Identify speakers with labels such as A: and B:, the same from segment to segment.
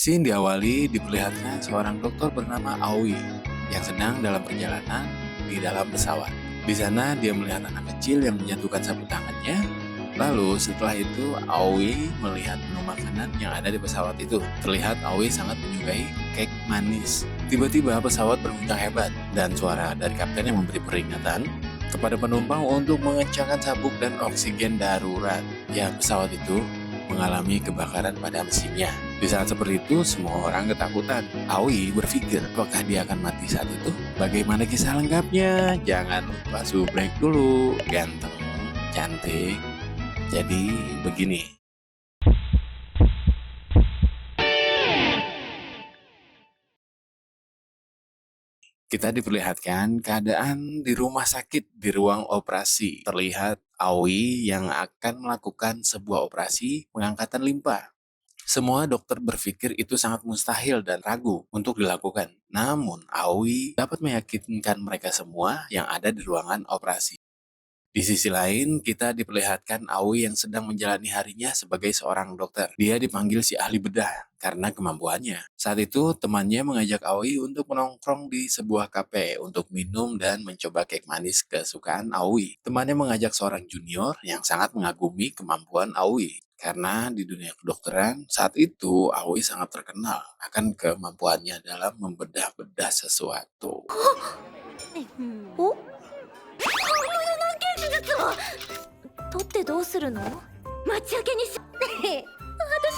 A: Scene diawali diperlihatkan seorang dokter bernama Aoi yang sedang dalam perjalanan di dalam pesawat. Di sana dia melihat anak kecil yang menyatukan sapu tangannya. Lalu setelah itu Aoi melihat menu makanan yang ada di pesawat itu. Terlihat Aoi sangat menyukai kek manis. Tiba-tiba pesawat berguncang hebat dan suara dari kapten yang memberi peringatan kepada penumpang untuk mengencangkan sabuk dan oksigen darurat. Ya, pesawat itu mengalami kebakaran pada mesinnya. Di saat seperti itu, semua orang ketakutan. Aoi berpikir apakah dia akan mati saat itu? Bagaimana kisah lengkapnya? Jangan lupa subrek dulu. Ganteng, cantik. Jadi begini. Kita diperlihatkan keadaan di rumah sakit di ruang operasi. Terlihat Aoi yang akan melakukan sebuah operasi pengangkatan limpa. Semua dokter berpikir itu sangat mustahil dan ragu untuk dilakukan. Namun, Aoi dapat meyakinkan mereka semua yang ada di ruangan operasi. Di sisi lain, kita diperlihatkan Aoi yang sedang menjalani harinya sebagai seorang dokter. Dia dipanggil si ahli bedah karena kemampuannya. Saat itu, temannya mengajak Aoi untuk menongkrong di sebuah kafe untuk minum dan mencoba kek manis kesukaan Aoi. Temannya mengajak seorang junior yang sangat mengagumi kemampuan Aoi. Karena di dunia kedokteran, saat itu Aoi sangat terkenal akan kemampuannya dalam membedah-bedah sesuatu.
B: お技術を取ってどうするの？待ち受けにし私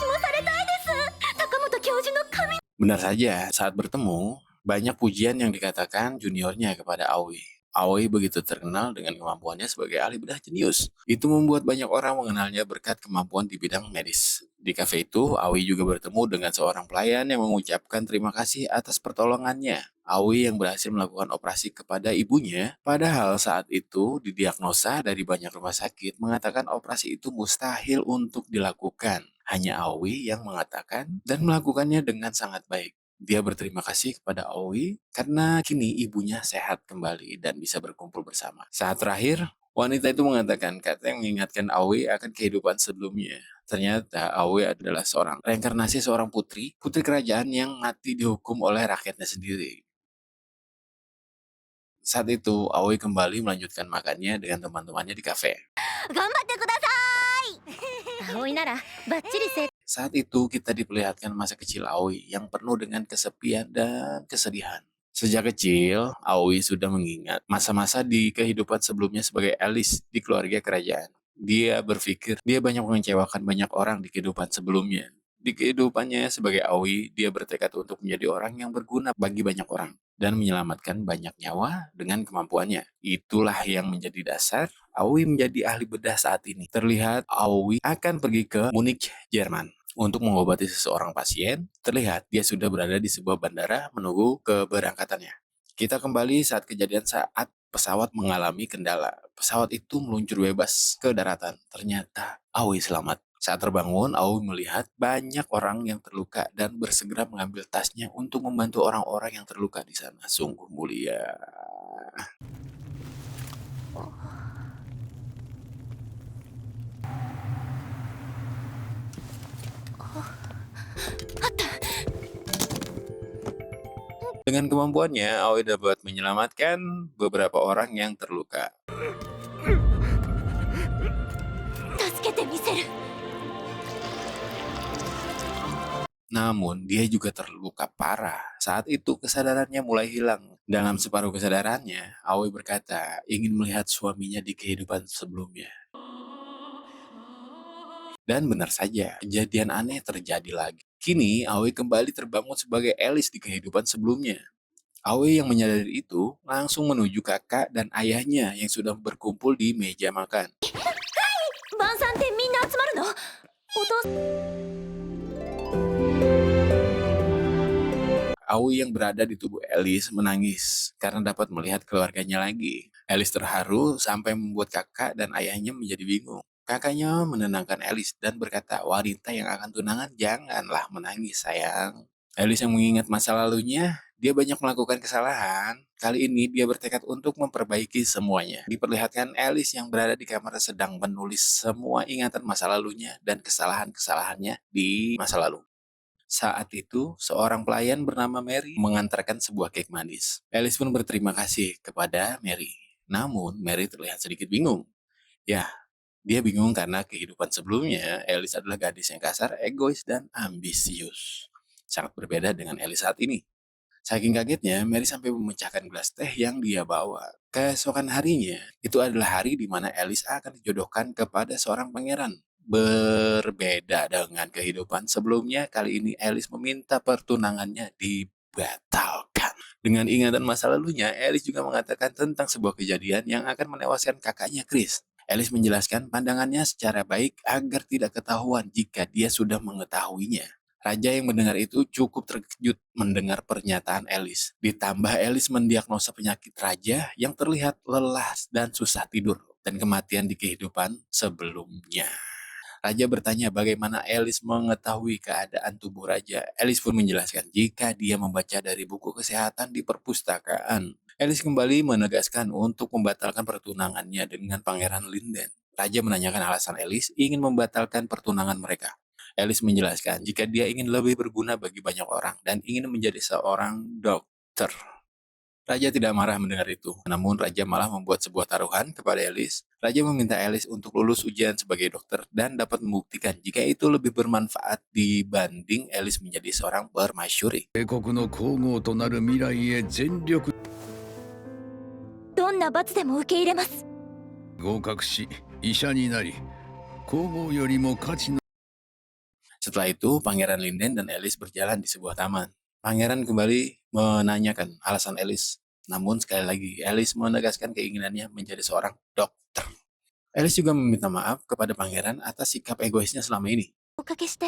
B: もされたいです高本教授の神。
A: Benar saja, saat bertemu, banyak pujian yang dikatakan juniornya kepada Aoi. Aoi begitu terkenal dengan kemampuannya sebagai ahli bedah jenius. Itu membuat banyak orang mengenalnya berkat kemampuan di bidang medis. Di kafe itu, Aoi juga bertemu dengan seorang pelayan yang mengucapkan terima kasih atas pertolongannya. Aoi yang berhasil melakukan operasi kepada ibunya, padahal saat itu didiagnosa dari banyak rumah sakit mengatakan operasi itu mustahil untuk dilakukan. Hanya Aoi yang mengatakan dan melakukannya dengan sangat baik. Dia berterima kasih kepada Aoi karena kini ibunya sehat kembali dan bisa berkumpul bersama. Saat terakhir, wanita itu mengatakan kata yang mengingatkan Aoi akan kehidupan sebelumnya. Ternyata Aoi adalah seorang reinkarnasi seorang putri, putri kerajaan yang mati dihukum oleh rakyatnya sendiri. Saat itu, Aoi kembali melanjutkan makannya dengan teman-temannya di kafe.
B: 頑張ってください葵ならバッチリ成
A: Saat itu kita diperlihatkan masa kecil Aoi yang penuh dengan kesepian dan kesedihan. Sejak kecil, Aoi sudah mengingat masa-masa di kehidupan sebelumnya sebagai Alice di keluarga kerajaan. Dia berpikir dia banyak mengecewakan banyak orang di kehidupan sebelumnya. Di kehidupannya sebagai Aoi, dia bertekad untuk menjadi orang yang berguna bagi banyak orang dan menyelamatkan banyak nyawa dengan kemampuannya. Itulah yang menjadi dasar Aoi menjadi ahli bedah saat ini. Terlihat Aoi akan pergi ke Munich, Jerman untuk mengobati seseorang pasien. Terlihat dia sudah berada di sebuah bandara menunggu keberangkatannya. Kita kembali saat kejadian saat pesawat mengalami kendala. Pesawat itu meluncur bebas ke daratan. Ternyata Aoi selamat. Saat terbangun, Aoi melihat banyak orang yang terluka dan bersegera mengambil tasnya untuk membantu orang-orang yang terluka di sana. Sungguh mulia. Dengan kemampuannya, Aoi dapat menyelamatkan beberapa orang yang terluka.
B: 助けてみせる
A: Namun, dia juga terluka parah. Saat itu, kesadarannya mulai hilang. Dalam separuh kesadarannya, Aoi berkata ingin melihat suaminya di kehidupan sebelumnya. Dan benar saja, kejadian aneh terjadi lagi. Kini, Aoi kembali terbangun sebagai Alice di kehidupan sebelumnya. Aoi yang menyadari itu langsung menuju kakak dan ayahnya yang sudah berkumpul di meja makan.
B: 晩餐ってみんな集まるのお父
A: Aoi yang berada di tubuh Alice menangis karena dapat melihat keluarganya lagi. Alice terharu sampai membuat kakak dan ayahnya menjadi bingung. Kakaknya menenangkan Alice dan berkata, wanita yang akan tunangan janganlah menangis sayang. Alice yang mengingat masa lalunya, dia banyak melakukan kesalahan. Kali ini dia bertekad untuk memperbaiki semuanya. Diperlihatkan Alice yang berada di kamar sedang menulis semua ingatan masa lalunya dan kesalahan-kesalahannya di masa lalu. Saat itu, seorang pelayan bernama Mary mengantarkan sebuah kek manis. Alice pun berterima kasih kepada Mary. Namun, Mary terlihat sedikit bingung. Ya, dia bingung karena kehidupan sebelumnya, Alice adalah gadis yang kasar, egois, dan ambisius. Sangat berbeda dengan Alice saat ini. Saking kagetnya, Mary sampai memecahkan gelas teh yang dia bawa. Keesokan harinya, itu adalah hari di mana Alice akan dijodohkan kepada seorang pangeran. Berbeda dengan kehidupan sebelumnya, kali ini Alice meminta pertunangannya dibatalkan. Dengan ingatan masa lalunya, Alice juga mengatakan tentang sebuah kejadian yang akan menewaskan kakaknya Chris. Alice menjelaskan pandangannya secara baik agar tidak ketahuan jika dia sudah mengetahuinya. Raja yang mendengar itu cukup terkejut mendengar pernyataan Alice. Ditambah Alice mendiagnosa penyakit raja yang terlihat lelah dan susah tidur dan kematian di kehidupan sebelumnya. Raja bertanya bagaimana Alice mengetahui keadaan tubuh raja. Alice pun menjelaskan jika dia membaca dari buku kesehatan di perpustakaan. Alice kembali menegaskan untuk membatalkan pertunangannya dengan Pangeran Linden. Raja menanyakan alasan Alice ingin membatalkan pertunangan mereka. Alice menjelaskan jika dia ingin lebih berguna bagi banyak orang dan ingin menjadi seorang dokter. Raja tidak marah mendengar itu, namun Raja malah membuat sebuah taruhan kepada Alice. Raja meminta Alice untuk lulus ujian sebagai dokter dan dapat membuktikan jika itu lebih bermanfaat dibanding Alice menjadi seorang permasyuri.
C: 帝国の皇后となる未来へ全力
B: どんな罰でも受け入れます。
C: 合格し医者になり皇后よりも価値の
A: Setelah itu, Pangeran Linden dan Alice berjalan di sebuah taman. Pangeran kembali menanyakan alasan Alice. Namun sekali lagi, Alice menegaskan keinginannya menjadi seorang dokter. Alice juga meminta maaf kepada pangeran atas sikap egoisnya selama ini.
B: おかけして。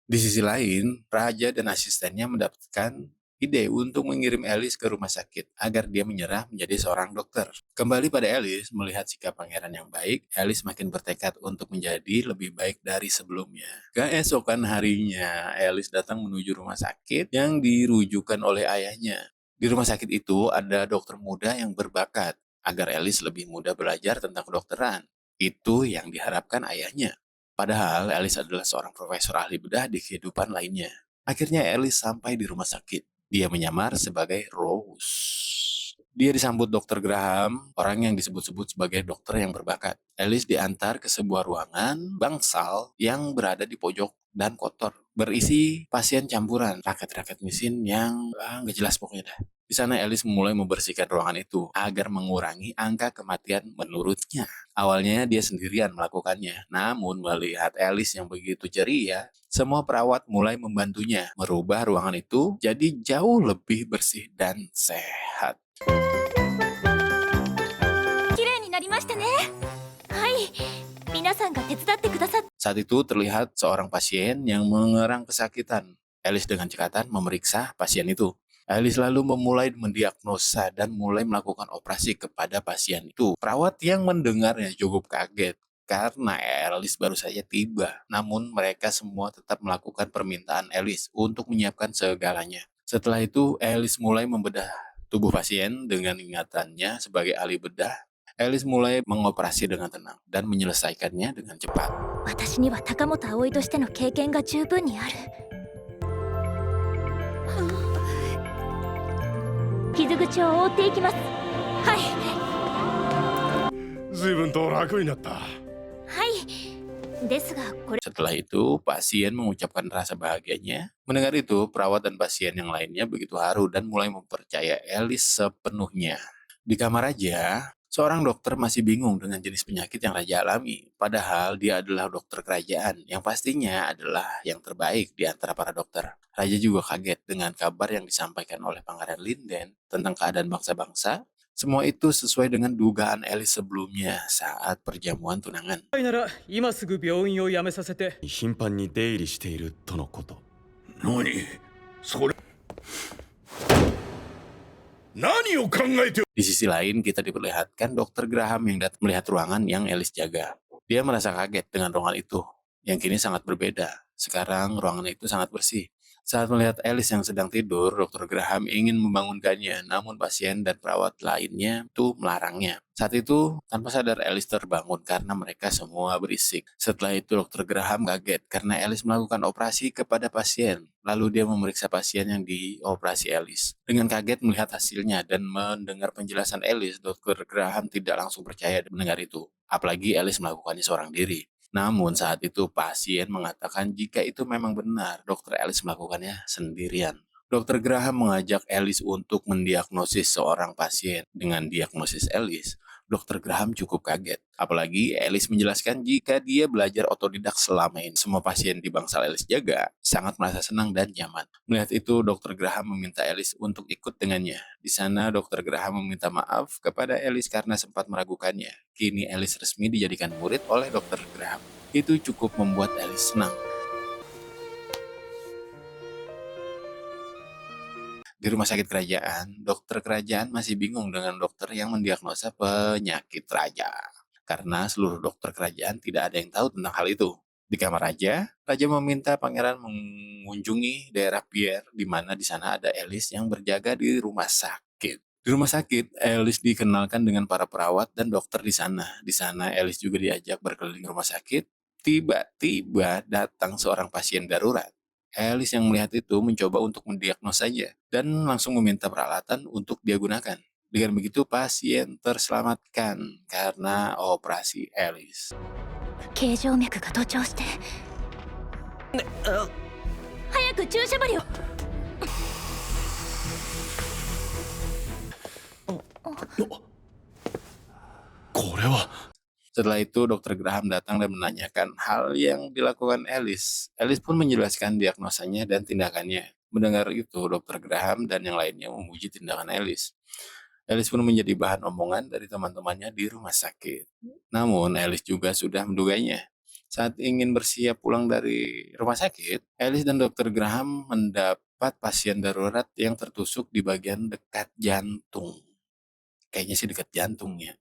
A: Di sisi lain, Raja dan asistennya mendapatkan ide untuk mengirim Alice ke rumah sakit agar dia menyerah menjadi seorang dokter. Kembali pada Alice, melihat sikap pangeran yang baik, Alice makin bertekad untuk menjadi lebih baik dari sebelumnya. Keesokan harinya, Alice datang menuju rumah sakit yang dirujukan oleh ayahnya. Di rumah sakit itu ada dokter muda yang berbakat agar Alice lebih mudah belajar tentang kedokteran. Itu yang diharapkan ayahnya. Padahal Alice adalah seorang profesor ahli bedah di kehidupan lainnya. Akhirnya Alice sampai di rumah sakit. Dia menyamar sebagai Rose. Dia disambut Dr. Graham, orang yang disebut-sebut sebagai dokter yang berbakat. Alice diantar ke sebuah ruangan bangsal yang berada di pojok dan kotor. Berisi pasien campuran, rakyat-rakyat miskin yang nggak jelas pokoknya dah. Di sana Alice mulai membersihkan ruangan itu agar mengurangi angka kematian menurutnya. Awalnya dia sendirian melakukannya, namun melihat Alice yang begitu ceria, semua perawat mulai membantunya merubah ruangan itu jadi jauh lebih bersih dan sehat.
B: 綺麗になりましたね。はい。皆さんが手伝ってくださっ
A: Saat itu terlihat seorang pasien yang mengerang kesakitan. Alice dengan cekatan memeriksa pasien itu. Alice lalu memulai mendiagnosa dan mulai melakukan operasi kepada pasien itu. Perawat yang mendengarnya cukup kaget karena Alice baru saja tiba. Namun mereka semua tetap melakukan permintaan Alice untuk menyiapkan segalanya. Setelah itu Alice mulai membedah tubuh pasien dengan ingatannya sebagai ahli bedah. Alice mulai mengoperasi dengan tenang dan menyelesaikannya dengan cepat.
B: 私には高本葵としての経験が十分にある。傷口を覆っていきます。はい
D: 随分と楽になった。
B: はいですがこれ
A: Setelah itu, pasien mengucapkan rasa bahagianya. Mendengar itu, perawat dan pasien yang lainnya begitu haru dan mulai mempercayai Alice sepenuhnya. Di kamar raja, seorang dokter masih bingung dengan jenis penyakit yang raja alami. Padahal dia adalah dokter kerajaan yang pastinya adalah yang terbaik di antara para dokter. Raja juga kaget dengan kabar yang disampaikan oleh Pangeran Linden tentang keadaan bangsa-bangsa. Semua itu sesuai dengan dugaan Alice sebelumnya saat perjamuan tunangan.
E: なら今すぐ病院を辞めさせて
D: 頻繁に出入りしているとのこと。
C: 何それ何を考えて
A: Di sisi lain, kita diperlihatkan Dr. Graham yang datang melihat ruangan yang Alice jaga. Dia merasa kaget dengan ruangan itu, yang kini sangat berbeda. Sekarang ruangan itu sangat bersih. Saat melihat Alice yang sedang tidur, Dr. Graham ingin membangunkannya, namun pasien dan perawat lainnya itu melarangnya. Saat itu, tanpa sadar Alice terbangun karena mereka semua berisik. Setelah itu, Dr. Graham kaget karena Alice melakukan operasi kepada pasien. Lalu dia memeriksa pasien yang dioperasi Alice. Dengan kaget melihat hasilnya dan mendengar penjelasan Alice, Dr. Graham tidak langsung percaya mendengar itu. Apalagi Alice melakukannya seorang diri. Namun saat itu pasien mengatakan jika itu memang benar, Dr. Alice melakukannya sendirian. Dr. Graham mengajak Alice untuk mendiagnosis seorang pasien. Dengan diagnosis Alice, Dr. Graham cukup kaget. Apalagi Alice menjelaskan jika dia belajar otodidak selama ini. Semua pasien di bangsal Alice jaga sangat merasa senang dan nyaman. Melihat itu, Dr. Graham meminta Alice untuk ikut dengannya. Di sana, Dr. Graham meminta maaf kepada Alice karena sempat meragukannya. Kini Alice resmi dijadikan murid oleh Dr. Graham. Itu cukup membuat Alice senang. Di rumah sakit kerajaan, dokter kerajaan masih bingung dengan dokter yang mendiagnosa penyakit raja. Karena seluruh dokter kerajaan tidak ada yang tahu tentang hal itu. Di kamar raja, raja meminta pangeran mengunjungi daerah Pierre, di mana di sana ada Alice yang berjaga di rumah sakit. Di rumah sakit, Alice dikenalkan dengan para perawat dan dokter di sana. Di sana, Alice juga diajak berkeliling rumah sakit. Tiba-tiba datang seorang pasien darurat. Alice yang melihat itu mencoba untuk mendiagnosanya dan langsung meminta peralatan untuk dia gunakan. Dengan begitu pasien terselamatkan karena operasi Alice.
B: 形状脈が徒長して早く注射針を
D: これは
A: Setelah itu Dr. Graham datang dan menanyakan hal yang dilakukan Alice. Alice pun menjelaskan diagnosanya dan tindakannya. Mendengar itu, Dr. Graham dan yang lainnya memuji tindakan Alice. Alice pun menjadi bahan omongan dari teman-temannya di rumah sakit. Namun, Alice juga sudah menduganya. Saat ingin bersiap pulang dari rumah sakit, Alice dan Dr. Graham mendapat pasien darurat yang tertusuk di bagian dekat jantung. Kayaknya sih dekat jantung ya.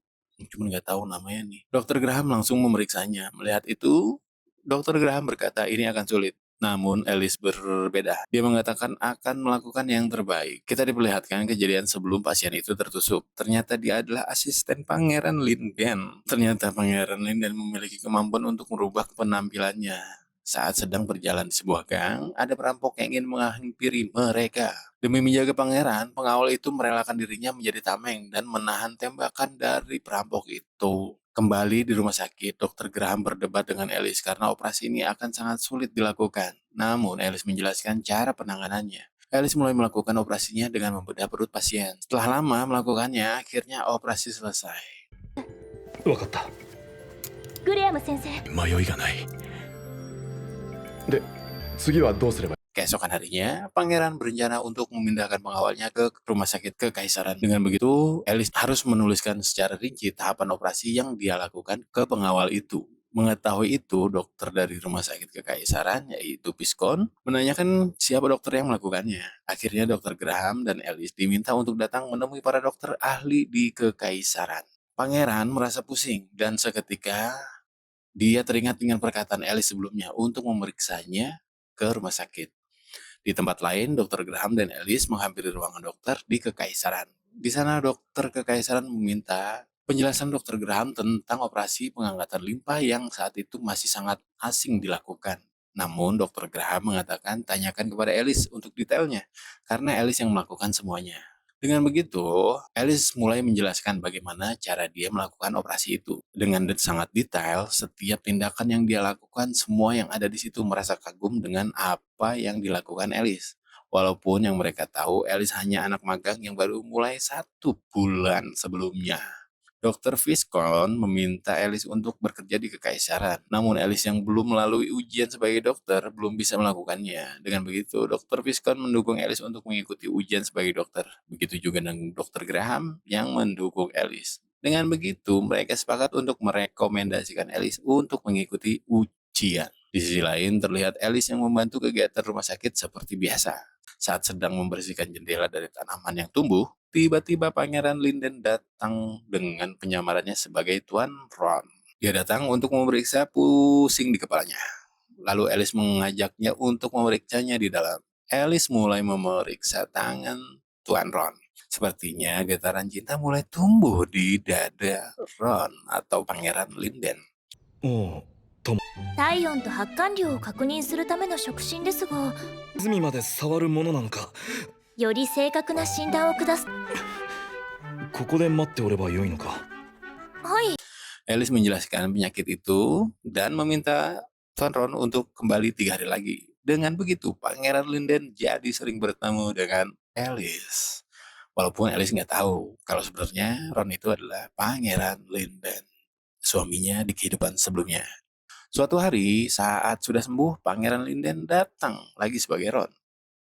A: Cuma nggak tahu namanya nih. Dr. Graham langsung memeriksanya. Melihat itu, Dr. Graham berkata ini akan sulit. Namun Alice berbeda. Dia mengatakan akan melakukan yang terbaik. Kita diperlihatkan kejadian sebelum pasien itu tertusuk. Ternyata dia adalah asisten Pangeran Linden. Ternyata Pangeran Linden memiliki kemampuan untuk merubah penampilannya. Saat sedang berjalan di sebuah gang, ada perampok yang ingin menghampiri mereka. Demi menjaga pangeran, pengawal itu merelakan dirinya menjadi tameng dan menahan tembakan dari perampok itu. Kembali di rumah sakit, Dr. Graham berdebat dengan Alice karena operasi ini akan sangat sulit dilakukan. Namun, Alice menjelaskan cara penanganannya. Alice mulai melakukan operasinya dengan membedah perut pasien. Setelah lama melakukannya, akhirnya operasi selesai.
D: わかった。
B: グレアム先生
D: 迷いがない。で、次はどうすれば。
A: Keesokan harinya, pangeran berencana untuk memindahkan pengawalnya ke rumah sakit kekaisaran. Dengan begitu, Alice harus menuliskan secara rinci tahapan operasi yang dia lakukan ke pengawal itu. Mengetahui itu, dokter dari rumah sakit kekaisaran, yaitu Piscon, menanyakan siapa dokter yang melakukannya. Akhirnya Dr. Graham dan Alice diminta untuk datang menemui para dokter ahli di kekaisaran. Pangeran merasa pusing dan seketika dia teringat dengan perkataan Alice sebelumnya untuk memeriksanya ke rumah sakit. Di tempat lain, Dr. Graham dan Alice menghampiri ruangan dokter di kekaisaran. Di sana dokter kekaisaran meminta penjelasan Dr. Graham tentang operasi pengangkatan limpa yang saat itu masih sangat asing dilakukan. Namun Dr. Graham mengatakan tanyakan kepada Alice untuk detailnya, karena Alice yang melakukan semuanya. Dengan begitu, Alice mulai menjelaskan bagaimana cara dia melakukan operasi itu. Dengan sangat detail, setiap tindakan yang dia lakukan, semua yang ada di situ merasa kagum dengan apa yang dilakukan Alice. Walaupun yang mereka tahu, Alice hanya anak magang yang baru mulai 1 bulan sebelumnya. Dr. Viscount meminta Alice untuk bekerja di kekaisaran. Namun Alice yang belum melalui ujian sebagai dokter belum bisa melakukannya. Dengan begitu, Dr. Viscount mendukung Alice untuk mengikuti ujian sebagai dokter. Begitu juga dengan Dr. Graham yang mendukung Alice. Dengan begitu, mereka sepakat untuk merekomendasikan Alice untuk mengikuti ujian. Di sisi lain, terlihat Alice yang membantu kegiatan rumah sakit seperti biasa. Saat sedang membersihkan jendela dari tanaman yang tumbuh, tiba-tiba Pangeran Linden datang dengan penyamarannya sebagai Tuan Ron. Dia datang untuk memeriksa pusing di kepalanya. Lalu Alice mengajaknya untuk memeriksanya di dalam. Alice mulai memeriksa tangan Tuan Ron. Sepertinya getaran cinta mulai tumbuh di dada Ron atau Pangeran Linden.
F: おう、
B: 体温と発汗量を確認するための触診ですが、
F: 隅まで触るものなのか。
B: より正確な診断を下す。
F: ここで待っておればよいのか。
B: はい。
A: Alice menjelaskan penyakit itu dan meminta Tuan Ron untuk kembali 3 hari lagi. Dengan begitu, Pangeran Linden jadi sering bertemu dengan Alice. Walaupun Alice nggak tahu kalau sebenarnya Ron itu adalah Pangeran Linden, suaminya di kehidupan sebelumnya. Suatu hari, saat sudah sembuh, Pangeran Linden datang lagi sebagai Ron.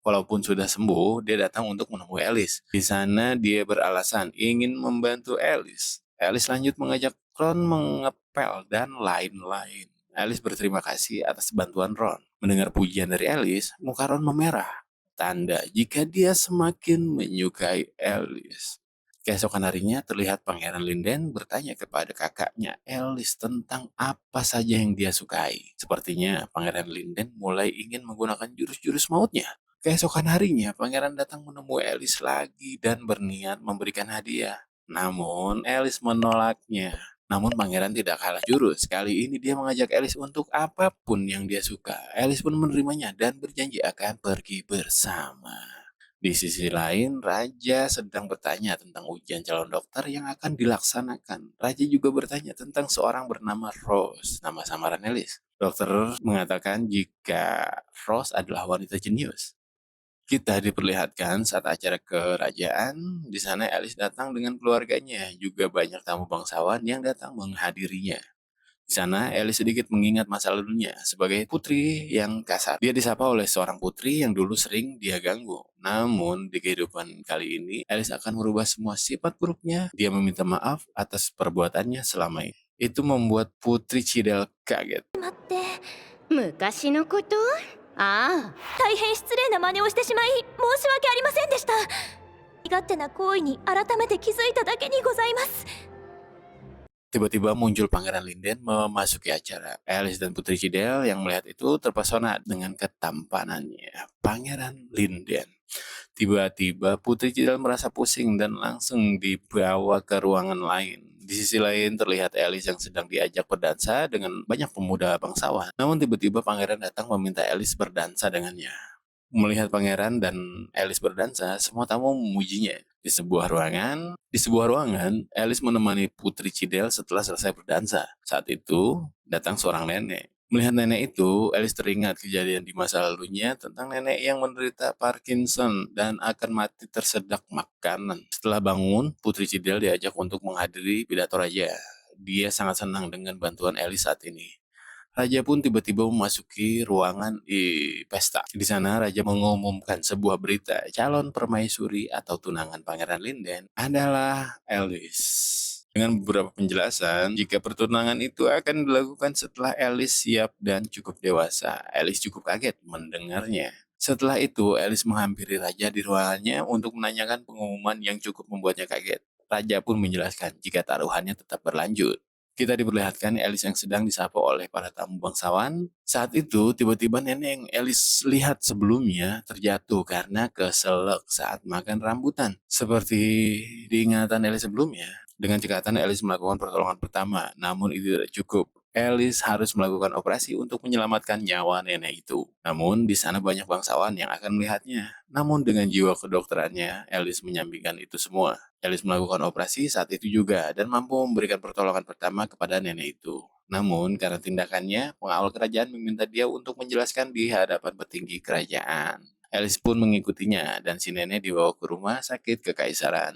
A: Walaupun sudah sembuh, dia datang untuk menemui Alice. Di sana dia beralasan ingin membantu Alice. Alice lanjut mengajak Ron mengepel dan lain-lain. Alice berterima kasih atas bantuan Ron. Mendengar pujian dari Alice, muka Ron memerah. Tanda jika dia semakin menyukai Alice. Keesokan harinya terlihat Pangeran Linden bertanya kepada kakaknya Alice tentang apa saja yang dia sukai. Sepertinya Pangeran Linden mulai ingin menggunakan jurus-jurus mautnya. Keesokan harinya Pangeran datang menemui Alice lagi dan berniat memberikan hadiah. Namun Alice menolaknya. Namun Pangeran tidak kalah jurus. Kali ini dia mengajak Alice untuk apapun yang dia suka. Alice pun menerimanya dan berjanji akan pergi bersama. Di sisi lain, Raja sedang bertanya tentang ujian calon dokter yang akan dilaksanakan. Raja juga bertanya tentang seorang bernama Rose, nama samaran Alice. Dokter mengatakan jika Rose adalah wanita jenius. Kita diperlihatkan saat acara kerajaan, di sana Alice datang dengan keluarganya, juga banyak tamu bangsawan yang datang menghadirinya. Di sana, Alice sedikit mengingat masa lalunya sebagai putri yang kasar. Dia disapa oleh seorang putri yang dulu sering dia ganggu. Namun, di kehidupan kali ini, Alice akan merubah semua sifat buruknya. Dia meminta maaf atas perbuatannya selama ini. Itu membuat Putri Cidel kaget.
B: 待って。
G: 昔のこと？ああ、
B: 大変失礼な真似をしてしまい、申し訳ありませんでした。身勝手な行為に改めて気づいただけにございます。
A: Tiba-tiba muncul Pangeran Linden memasuki acara. Alice dan Putri Cidel yang melihat itu terpesona dengan ketampanannya. Pangeran Linden. Tiba-tiba Putri Cidel merasa pusing dan langsung dibawa ke ruangan lain. Di sisi lain terlihat Alice yang sedang diajak berdansa dengan banyak pemuda bangsawan. Namun tiba-tiba Pangeran datang meminta Alice berdansa dengannya. Melihat Pangeran dan Alice berdansa, semua tamu memujinya. Di sebuah ruangan, Alice menemani Putri Cidel setelah selesai berdansa. Saat itu, datang seorang nenek. Melihat nenek itu, Alice teringat kejadian di masa lalunya tentang nenek yang menderita Parkinson dan akan mati tersedak makanan. Setelah bangun, Putri Cidel diajak untuk menghadiri pidato raja. Dia sangat senang dengan bantuan Alice saat ini. Raja pun tiba-tiba memasuki ruangan di pesta. Di sana Raja mengumumkan sebuah berita. Calon permaisuri atau tunangan Pangeran Linden adalah Alice. Dengan beberapa penjelasan, jika pertunangan itu akan dilakukan setelah Alice siap dan cukup dewasa. Alice cukup kaget mendengarnya. Setelah itu, Alice menghampiri Raja di ruangannya untuk menanyakan pengumuman yang cukup membuatnya kaget. Raja pun menjelaskan jika taruhannya tetap berlanjut. Kita diperlihatkan Alice yang sedang disapa oleh para tamu bangsawan. Saat itu, tiba-tiba nenek yang Alice lihat sebelumnya terjatuh karena keselak saat makan rambutan. Seperti diingatan Alice sebelumnya, dengan cekatan Alice melakukan pertolongan pertama, namun itu tidak cukup. Alice harus melakukan operasi untuk menyelamatkan nyawa nenek itu. Namun, di sana banyak bangsawan yang akan melihatnya. Namun, dengan jiwa kedokterannya, Alice menyampingkan itu semua. Alice melakukan operasi saat itu juga dan mampu memberikan pertolongan pertama kepada nenek itu. Namun, karena tindakannya, pengawal kerajaan meminta dia untuk menjelaskan di hadapan petinggi kerajaan. Alice pun mengikutinya dan si nenek dibawa ke rumah sakit kekaisaran.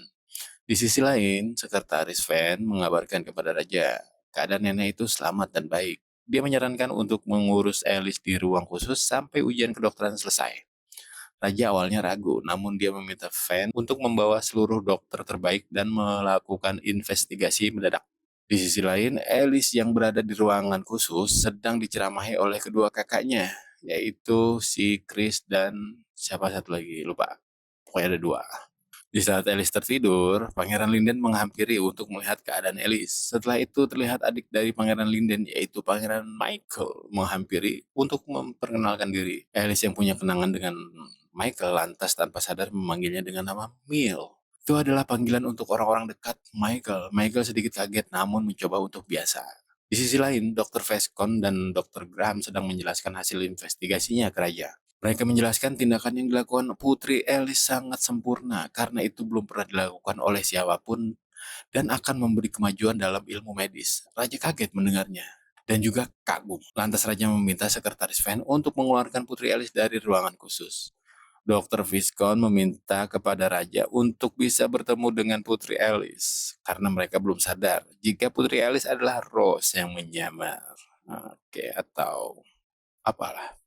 A: Di sisi lain, sekretaris Van mengabarkan kepada raja keadaan nenek itu selamat dan baik. Dia menyarankan untuk mengurus Alice di ruang khusus sampai ujian kedokteran selesai. Raja awalnya ragu, namun dia meminta Van untuk membawa seluruh dokter terbaik dan melakukan investigasi mendadak. Di sisi lain, Alice yang berada di ruangan khusus sedang diceramahi oleh kedua kakaknya, yaitu si Chris dan siapa satu lagi, lupa. Pokoknya ada 2. Di saat Alice tertidur, Pangeran Linden menghampiri untuk melihat keadaan Alice. Setelah itu terlihat adik dari Pangeran Linden, yaitu Pangeran Michael, menghampiri untuk memperkenalkan diri. Alice yang punya kenangan dengan Michael lantas tanpa sadar memanggilnya dengan nama Mil. Itu adalah panggilan untuk orang-orang dekat Michael. Michael sedikit kaget namun mencoba untuk biasa. Di sisi lain, Dr. Vescon dan Dr. Graham sedang menjelaskan hasil investigasinya ke raja. Mereka menjelaskan tindakan yang dilakukan Putri Alice sangat sempurna karena itu belum pernah dilakukan oleh siapapun dan akan memberi kemajuan dalam ilmu medis. Raja kaget mendengarnya dan juga kagum. Lantas raja meminta sekretaris Van untuk mengeluarkan Putri Alice dari ruangan khusus. Dr. Viscount meminta kepada raja untuk bisa bertemu dengan Putri Alice karena mereka belum sadar jika Putri Alice adalah Rose yang menyamar. Oke, atau apalah.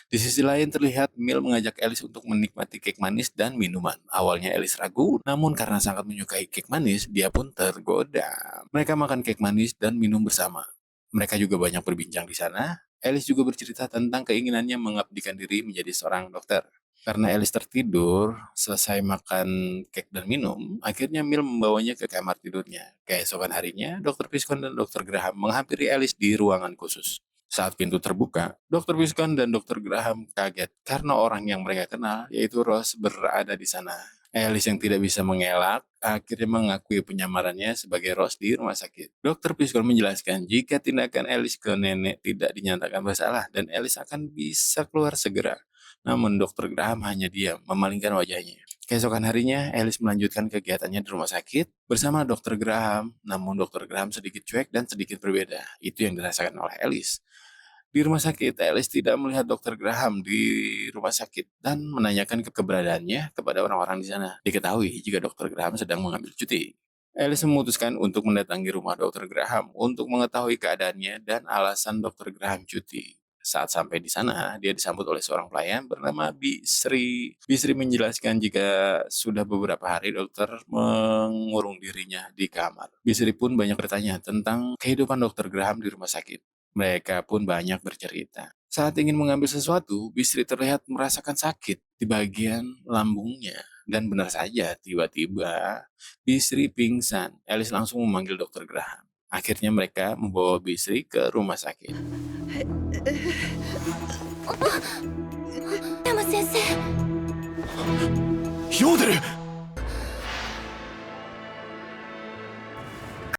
A: Di sisi lain terlihat Mil mengajak Alice untuk menikmati kek manis dan minuman. Awalnya Alice ragu, namun karena sangat menyukai kek manis, dia pun tergoda. Mereka makan kek manis dan minum bersama. Mereka juga banyak berbincang di sana. Alice juga bercerita tentang keinginannya mengabdikan diri menjadi seorang dokter. Karena Alice tertidur, selesai makan kek dan minum, akhirnya Mil membawanya ke kamar tidurnya. Keesokan harinya, Dr. Piscon dan Dr. Graham menghampiri Alice di ruangan khusus. Saat pintu terbuka, Dr. Piscon dan Dr. Graham kaget karena orang yang mereka kenal, yaitu Rose, berada di sana. Alice yang tidak bisa mengelak, akhirnya mengakui penyamarannya sebagai Rose di rumah sakit. Dr. Piscon menjelaskan jika tindakan Alice ke nenek tidak dinyatakan bersalah dan Alice akan bisa keluar segera. Namun Dr. Graham hanya diam, memalingkan wajahnya. Keesokan harinya, Alice melanjutkan kegiatannya di rumah sakit bersama Dr. Graham. Namun Dr. Graham sedikit cuek dan sedikit berbeda. Itu yang dirasakan oleh Alice. Di rumah sakit, Alice tidak melihat Dr. Graham di rumah sakit dan menanyakan keberadaannya kepada orang-orang di sana. Diketahui jika Dr. Graham sedang mengambil cuti. Alice memutuskan untuk mendatangi rumah Dr. Graham untuk mengetahui keadaannya dan alasan Dr. Graham cuti. Saat sampai di sana, dia disambut oleh seorang pelayan bernama Bisri. Bisri menjelaskan jika sudah beberapa hari dokter mengurung dirinya di kamar. Bisri pun banyak bertanya tentang kehidupan Dr. Graham di rumah sakit. Mereka pun banyak bercerita. Saat ingin mengambil sesuatu, Bisri terlihat merasakan sakit di bagian lambungnya. Dan benar saja, tiba-tiba Bisri pingsan. Alice langsung memanggil Dr. Graham. Akhirnya mereka membawa Bisri ke rumah sakit.
B: 山先生。
D: ヨーデル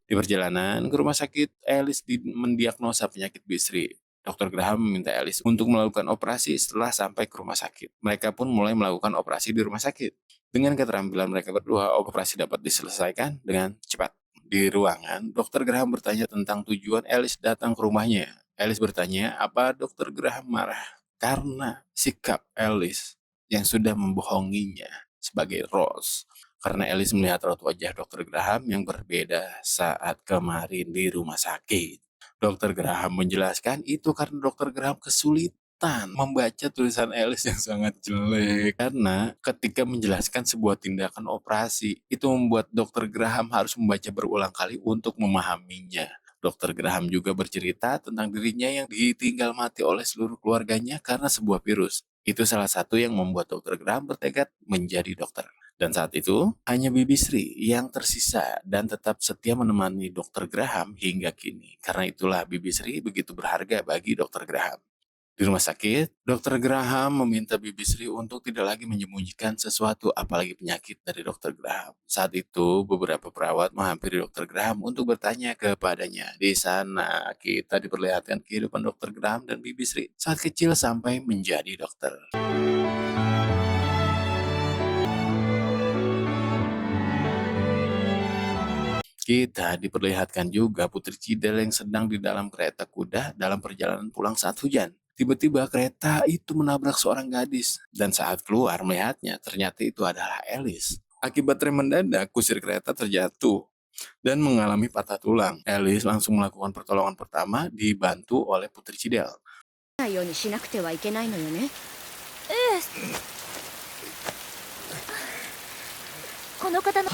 A: Di perjalanan ke rumah sakit, Alice mendiagnosa penyakit Bisri. Dr. Graham meminta Alice untuk melakukan operasi setelah sampai ke rumah sakit. Mereka pun mulai melakukan operasi di rumah sakit. Dengan keterampilan mereka berdua, operasi dapat diselesaikan dengan cepat. Di ruangan, Dr. Graham bertanya tentang tujuan Alice datang ke rumahnya. Alice bertanya apa Dr. Graham marah karena sikap Alice yang sudah membohonginya sebagai Rose. Karena Alice melihat raut wajah Dr. Graham yang berbeda saat kemarin di rumah sakit. Dr. Graham menjelaskan itu karena Dr. Graham kesulitan membaca tulisan Alice yang sangat jelek. Karena ketika menjelaskan sebuah tindakan operasi, itu membuat Dr. Graham harus membaca berulang kali untuk memahaminya. Dr. Graham juga bercerita tentang dirinya yang ditinggal mati oleh seluruh keluarganya karena sebuah virus. Itu salah satu yang membuat Dr. Graham bertekad menjadi dokter. Dan saat itu, hanya Bibi Sri yang tersisa dan tetap setia menemani Dr. Graham hingga kini. Karena itulah Bibi Sri begitu berharga bagi Dr. Graham. Di rumah sakit, Dr. Graham meminta Bibi Sri untuk tidak lagi menyembunyikan sesuatu apalagi penyakit dari Dr. Graham. Saat itu, beberapa perawat menghampiri Dr. Graham untuk bertanya kepadanya. Di sana, kita diperlihatkan kehidupan Dr. Graham dan Bibi Sri saat kecil sampai menjadi dokter. Kita diperlihatkan juga Putri Cidel yang sedang di dalam kereta kuda dalam perjalanan pulang saat hujan. Tiba-tiba kereta itu menabrak seorang gadis. Dan saat keluar melihatnya, ternyata itu adalah Alice. Akibat rem mendadak, kusir kereta terjatuh dan mengalami patah tulang. Alice langsung melakukan pertolongan pertama dibantu oleh Putri Cidel.
G: ないようにしなくてはいけないのよね。
B: この方の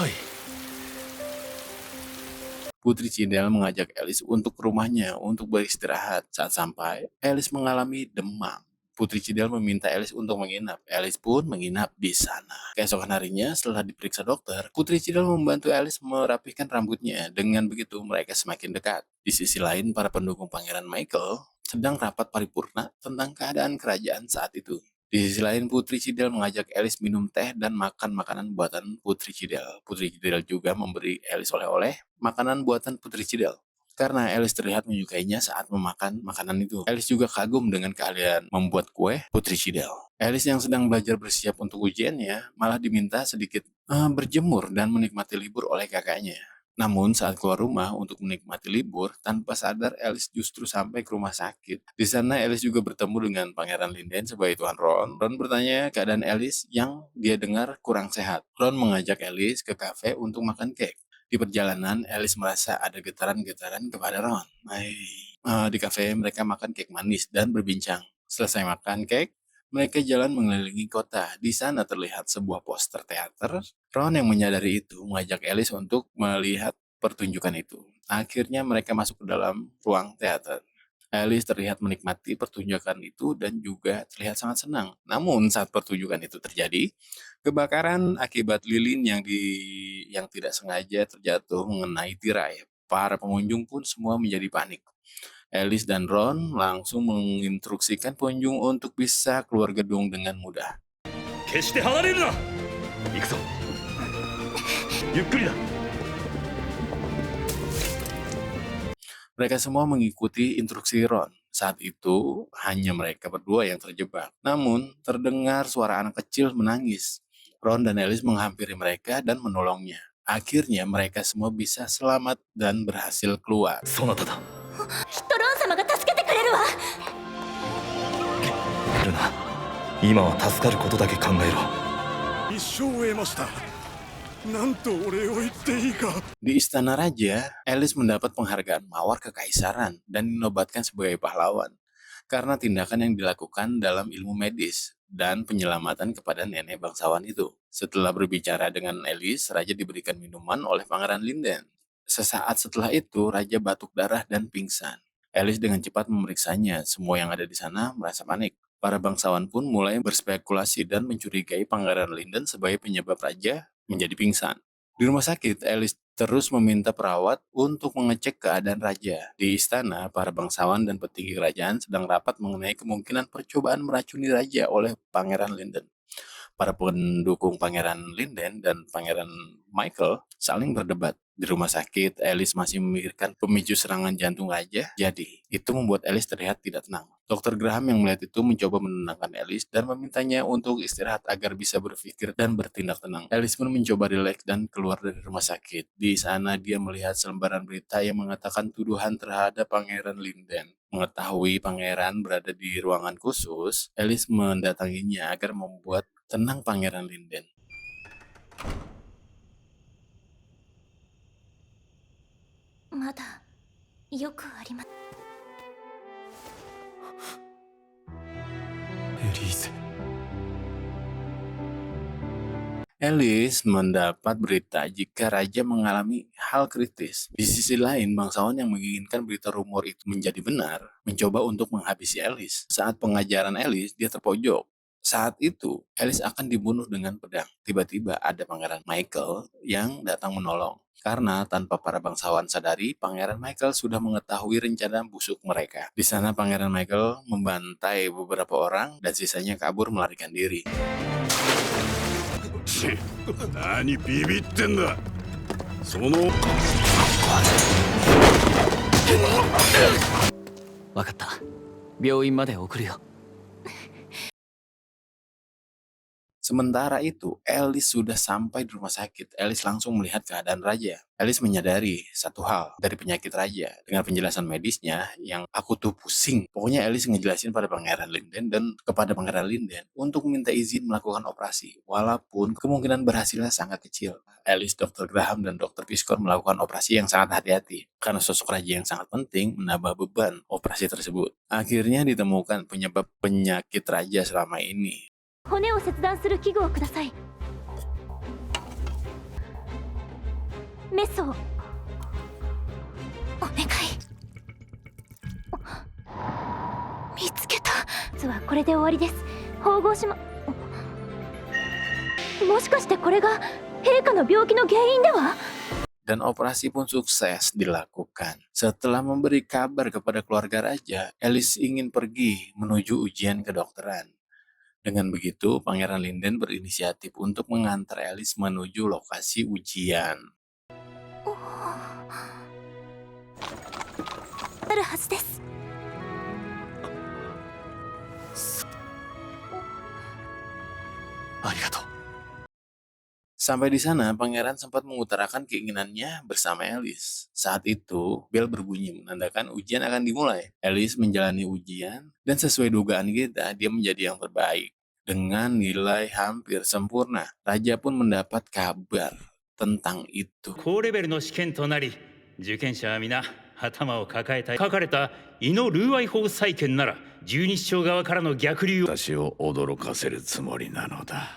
A: Putri Cidel mengajak Alice untuk ke rumahnya untuk beristirahat. Saat sampai, Alice mengalami demam. Putri Cidel meminta Alice untuk menginap. Alice pun menginap di sana. Keesokan harinya, setelah diperiksa dokter, Putri Cidel membantu Alice merapihkan rambutnya. Dengan begitu, mereka semakin dekat. Di sisi lain, para pendukung Pangeran Michael sedang rapat paripurna tentang keadaan kerajaan saat itu. Di sisi lain, Putri Cidel mengajak Alice minum teh dan makan makanan buatan Putri Cidel. Putri Cidel juga memberi Alice oleh-oleh makanan buatan Putri Cidel. Karena Alice terlihat menyukainya saat memakan makanan itu. Alice juga kagum dengan keahlian membuat kue Putri Cidel. Alice yang sedang belajar bersiap untuk ujiannya malah diminta sedikit berjemur dan menikmati libur oleh kakaknya. Namun saat keluar rumah untuk menikmati libur, tanpa sadar Alice justru sampai ke rumah sakit. Di sana Alice juga bertemu dengan Pangeran Linden sebagai Tuan Ron. Ron bertanya keadaan Alice yang dia dengar kurang sehat. Ron mengajak Alice ke kafe untuk makan cake. Di perjalanan, Alice merasa ada getaran-getaran kepada Ron. Di kafe mereka makan cake manis dan berbincang. Selesai makan cake, mereka jalan mengelilingi kota. Di sana terlihat sebuah poster teater. Ron yang menyadari itu mengajak Alice untuk melihat pertunjukan itu. Akhirnya mereka masuk ke dalam ruang teater. Alice terlihat menikmati pertunjukan itu dan juga terlihat sangat senang. Namun saat pertunjukan itu terjadi, kebakaran akibat lilin yang tidak sengaja terjatuh mengenai tirai. Para pengunjung pun semua menjadi panik. Alice dan Ron langsung menginstruksikan pengunjung untuk bisa keluar gedung dengan mudah.
F: 決して離れるな。行くぞ。ゆっくりだ。
A: Mereka semua mengikuti instruksi Ron. Saat itu, hanya mereka berdua yang terjebak. Namun, terdengar suara anak kecil menangis. Ron dan Alice menghampiri mereka dan menolongnya. Akhirnya, mereka semua bisa selamat dan berhasil keluar.
F: そなただ。
B: きっとロン様が助けてくれるわ。
F: ルナ、今は助かることだけ考えろ。
C: 一生を得ました。なんとお礼を言っていいか。
A: Di Istana Raja, Alice mendapat penghargaan Mawar Kekaisaran dan dinobatkan sebagai pahlawan karena tindakan yang dilakukan dalam ilmu medis dan penyelamatan kepada nenek bangsawan itu. Setelah berbicara dengan Alice, Raja diberikan minuman oleh Pangeran Linden. Sesaat setelah itu, Raja batuk darah dan pingsan. Alice dengan cepat memeriksanya. Semua yang ada di sana merasa panik. Para bangsawan pun mulai berspekulasi dan mencurigai Pangeran Linden sebagai penyebab Raja menjadi pingsan. Di rumah sakit, Alice terus meminta perawat untuk mengecek keadaan Raja. Di istana, para bangsawan dan petinggi kerajaan sedang rapat mengenai kemungkinan percobaan meracuni Raja oleh Pangeran Linden. Para pendukung Pangeran Linden dan Pangeran Michael saling berdebat. Di rumah sakit, Alice masih memikirkan pemicu serangan jantung Raja. Jadi, itu membuat Alice terlihat tidak tenang. Dr. Graham yang melihat itu mencoba menenangkan Alice dan memintanya untuk istirahat agar bisa berpikir dan bertindak tenang. Alice pun mencoba rileks dan keluar dari rumah sakit. Di sana dia melihat selembaran berita yang mengatakan tuduhan terhadap Pangeran Linden. Mengetahui pangeran berada di ruangan khusus, Alice mendatanginya agar membuat tenang Pangeran Linden. Alice mendapat berita jika Raja mengalami hal kritis. Di sisi lain, bangsawan yang menginginkan berita rumor itu menjadi benar, mencoba untuk menghabisi Alice. Saat pengajaran Alice, dia terpojok. Saat itu, Alice akan dibunuh dengan pedang. Tiba-tiba ada Pangeran Michael yang datang menolong. Karena tanpa para bangsawan sadari, Pangeran Michael sudah mengetahui rencana busuk mereka. Di sana Pangeran Michael membantai beberapa orang dan sisanya kabur melarikan diri.
C: 何ビビってんだ。その。
E: わかった。病院まで送るよ。
A: Sementara itu, Alice sudah sampai di rumah sakit. Alice langsung melihat keadaan Raja. Alice menyadari satu hal dari penyakit Raja. Dengan penjelasan medisnya yang aku tuh pusing. Pokoknya Alice ngejelasin pada Pangeran Linden dan kepada Pangeran Linden untuk minta izin melakukan operasi. Walaupun kemungkinan berhasilnya sangat kecil. Alice, Dr. Graham, dan Dr. Piskor melakukan operasi yang sangat hati-hati. Karena sosok Raja yang sangat penting menambah beban operasi tersebut. Akhirnya ditemukan penyebab penyakit Raja selama ini.
B: 骨を切断する器具をください。メスをお願い。見つけた。実はこれで終わりです。縫合しもしかしてこれが陛下の病気の原因では？
A: Dan operasi pun sukses dilakukan. Setelah memberi kabar kepada keluarga Raja, Alice ingin pergi menuju ujian kedokteran. Dengan begitu, Pangeran Linden berinisiatif untuk mengantar Alice menuju lokasi ujian.
B: あるはずです。
E: ありがとう。
A: Sampai di sana, pangeran sempat mengutarakan keinginannya bersama Alice. Saat itu, bel berbunyi menandakan ujian akan dimulai. Alice menjalani ujian, dan sesuai dugaan kita, dia menjadi yang terbaik. Dengan nilai hampir sempurna, Raja pun mendapat kabar tentang itu.
F: 高レベルの試験となり、受験者は皆頭を抱えた書かれた異のルーアイ法採点なら十二指腸側からの逆流を
C: 私を驚かせるつもりなのだ。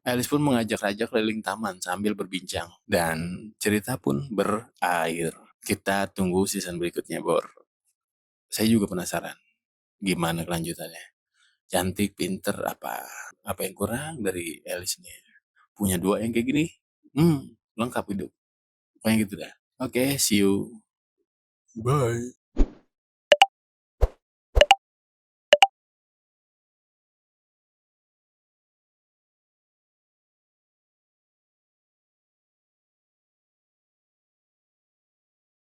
A: Alice pun mengajak Raja keliling taman sambil berbincang. Dan cerita pun berakhir. Kita tunggu season berikutnya, Bor. Saya juga penasaran. Gimana kelanjutannya? Cantik, pinter, apa yang kurang dari Alice nih? Punya dua yang kayak gini? Lengkap hidup. Pokoknya gitu dah. Oke, see you. Bye.